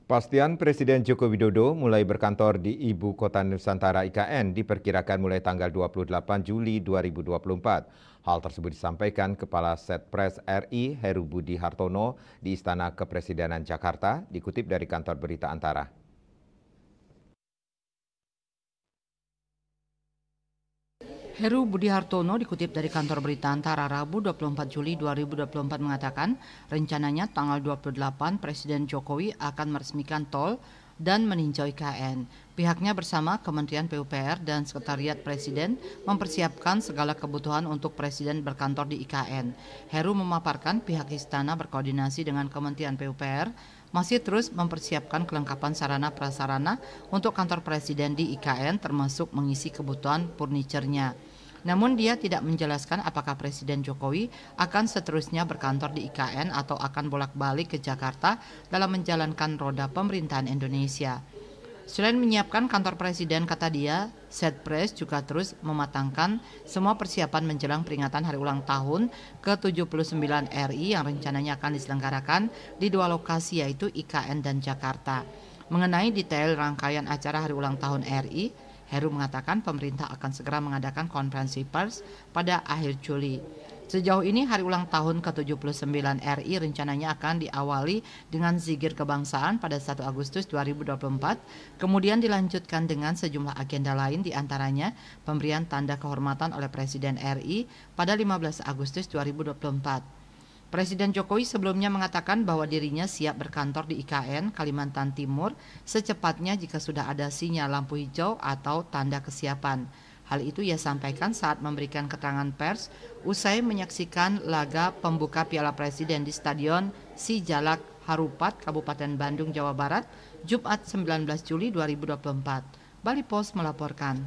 Pastian Presiden Joko Widodo mulai berkantor di Ibu Kota Nusantara IKN diperkirakan mulai tanggal 28 Juli 2024. Hal tersebut disampaikan Kepala Setpres RI Heru Budi Hartono di Istana Kepresidenan Jakarta, dikutip dari kantor berita Antara. Heru Budi Hartono dikutip dari kantor berita Antara Rabu 24 Juli 2024 mengatakan rencananya tanggal 28 Presiden Jokowi akan meresmikan tol dan meninjau IKN. Pihaknya bersama Kementerian PUPR dan Sekretariat Presiden mempersiapkan segala kebutuhan untuk Presiden berkantor di IKN. Heru memaparkan pihak istana berkoordinasi dengan Kementerian PUPR masih terus mempersiapkan kelengkapan sarana prasarana untuk kantor Presiden di IKN termasuk mengisi kebutuhan furniturnya. Namun dia tidak menjelaskan apakah Presiden Jokowi akan seterusnya berkantor di IKN atau akan bolak-balik ke Jakarta dalam menjalankan roda pemerintahan Indonesia. Selain menyiapkan kantor Presiden, kata dia, Setpres juga terus mematangkan semua persiapan menjelang peringatan hari ulang tahun ke-79 RI yang rencananya akan diselenggarakan di dua lokasi yaitu IKN dan Jakarta. Mengenai detail rangkaian acara hari ulang tahun RI, Heru mengatakan pemerintah akan segera mengadakan konferensi pers pada akhir Juli. Sejauh ini hari ulang tahun ke-79 RI rencananya akan diawali dengan zikir kebangsaan pada 1 Agustus 2024, kemudian dilanjutkan dengan sejumlah agenda lain diantaranya pemberian tanda kehormatan oleh Presiden RI pada 15 Agustus 2024. Presiden Jokowi sebelumnya mengatakan bahwa dirinya siap berkantor di IKN, Kalimantan Timur, secepatnya jika sudah ada sinyal lampu hijau atau tanda kesiapan. Hal itu ia sampaikan saat memberikan keterangan pers usai menyaksikan laga pembuka Piala Presiden di Stadion Sijalak Harupat, Kabupaten Bandung, Jawa Barat, Jumat 19 Juli 2024. Bali Post melaporkan.